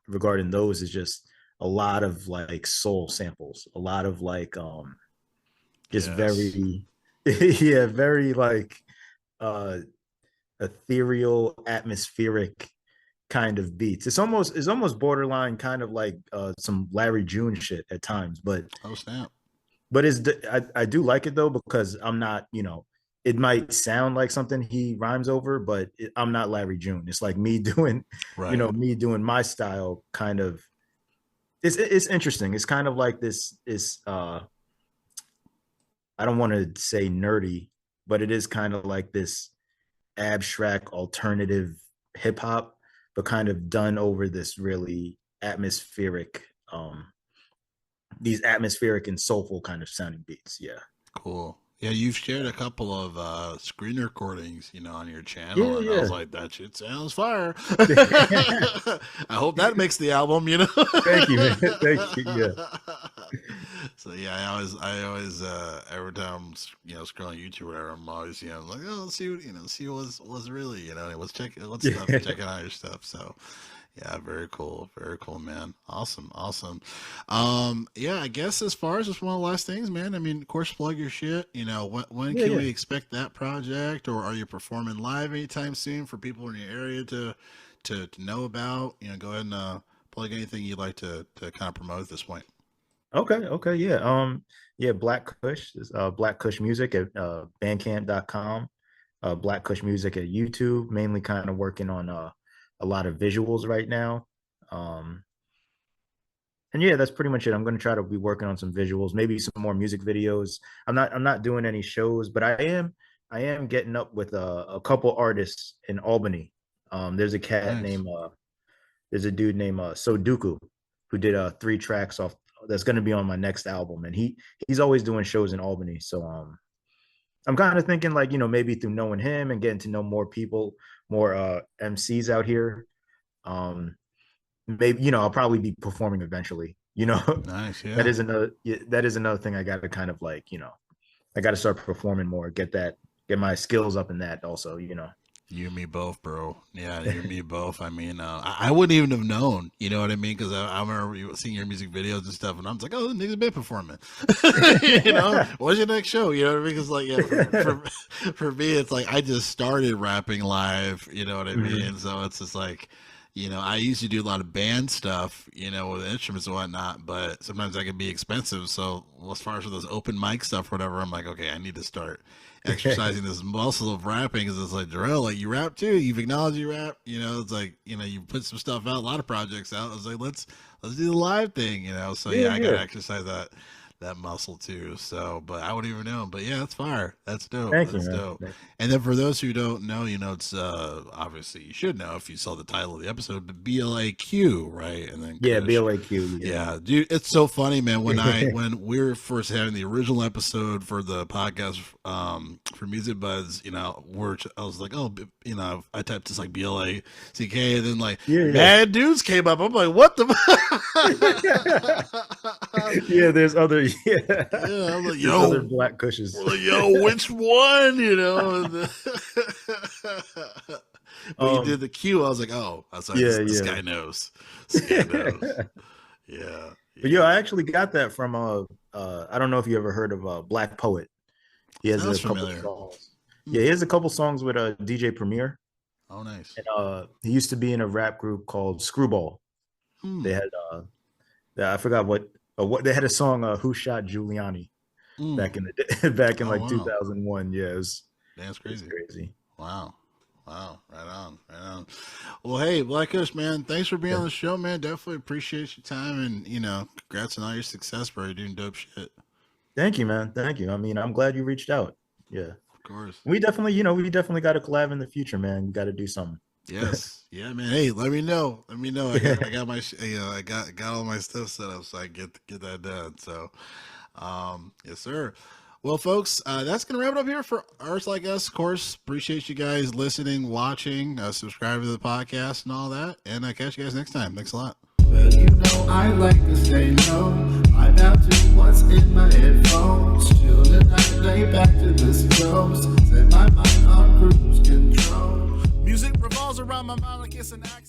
regarding those is just a lot of like soul samples, a lot of like just Yes. very yeah, very like uh ethereal, atmospheric kind of beats. It's almost borderline kind of like some Larry June shit at times, Oh snap. but I do like it though because I'm not, it might sound like something he rhymes over, but I'm not Larry June. It's like me doing, Right. me doing my style kind of. It's interesting. It's kind of like this I don't want to say nerdy, but it is kind of like this abstract alternative hip hop, but kind of done over this really atmospheric, these atmospheric and soulful kind of sounding beats. Yeah. Cool. Yeah, you've shared a couple of screen recordings, on your channel, Yeah, and I was yeah. like, that shit sounds fire. Thank I hope that makes the album. you, man. Thank you. Yeah. So yeah, I always, every time scrolling YouTube or whatever, I'm always, like, oh, let's see what, see what's really, let's stuff, checking out your stuff. So yeah, very cool, man. Awesome, awesome. Yeah, I guess as far as just one of the last things, man. I mean, of course, plug your shit. When Yeah, can yeah. we expect that project, or are you performing live anytime soon for people in your area to know about? Go ahead and plug anything you'd like to kind of promote at this point. Okay, okay, yeah. Yeah, Black Kush is Black Kush Music at bandcamp.com. Black Kush Music at YouTube, mainly kind of working on a lot of visuals right now. Um, and yeah, that's pretty much it. I'm going to try to be working on some visuals, maybe some more music videos. I'm not doing any shows, but I am getting up with a couple artists in Albany. There's a cat Nice. named there's a dude named Soduku who did 3 tracks off that's going to be on my next album, and he's always doing shows in Albany. So I'm kind of thinking like, maybe through knowing him and getting to know more people, more MCs out here. Um, maybe, I'll probably be performing eventually. Nice. That Yeah. is another that is another thing I got to kind of like, I got to start performing more, get my skills up in that also. You and me both, bro. Yeah, you and me both. I mean, I wouldn't even have known. You know what I mean? Because I remember seeing your music videos and stuff, and I was like, "Oh, the nigga's been performing." What's your next show? You know what I mean? Because like, yeah, for me, it's like I just started rapping live. You know what I Mhm. mean? So it's just like, I used to do a lot of band stuff, with instruments and whatnot, but sometimes that can be expensive. So as far as those open mic stuff, or whatever, I'm like, okay, I need to start exercising this muscle of rapping. Because it's like, Jarrell, like, you rap too. You've acknowledged you rap. It's like, you put some stuff out, a lot of projects out. I was like, let's do the live thing. So Yeah, yeah, I gotta yeah. exercise that muscle too. So, but I wouldn't even know. But yeah, that's fire. That's dope. Thank you, That's man. dope. And then for those who don't know, it's obviously you should know if you saw the title of the episode, but BLAQ, right? And then Yeah, Kush. BLAQ. Yeah. Yeah, dude, it's so funny, man. When we were first having the original episode for the podcast, for Music Buds, I was like, oh, I typed just like BLACK, and then like Yeah, yeah. Mad Dudes came up. I'm like, what the? Yeah, there's other yeah. Yeah, I'm like, There's other yo, black cushions. well, yo, which one? When you did um the Q, I was like, oh, I was like, yeah, this yeah. guy knows. This guy knows. Yeah, But yo, I yeah. actually got that from I don't know if you ever heard of Black Poet. He has Sounds a couple familiar. songs. Hmm. Yeah, he has a couple songs with DJ Premier. Oh, nice. And he used to be in a rap group called Screwball. Hmm. They had I forgot what they had a song Who Shot Giuliani Hmm. back in the day, back in Oh, like wow. 2001. Yeah, That's it's crazy. crazy. Wow. Wow. Right on. Right on. Well, hey, Blackish, man, thanks for being Yeah. on the show, man. Definitely appreciate your time, and, congrats on all your success, bro. You're doing dope shit. Thank you, man. Thank you. I mean, I'm glad you reached out. Yeah. Of course. We definitely got to collab in the future, man. We got to do something. Yes. Yeah, man. Hey, let me know. Let me know. I got my, I got all my stuff set up so I can get that done. So, yes, sir. Well, folks, that's going to wrap it up here for Artists Like Us. Of course, appreciate you guys listening, watching, subscribing to the podcast and all that. And I catch you guys next time. Thanks a lot. Well, I like to stay low. I'm out to what's in my headphones. Chill and I lay back to the close. Set my mind on cruise control. Music revolves around my mind like it's an accident.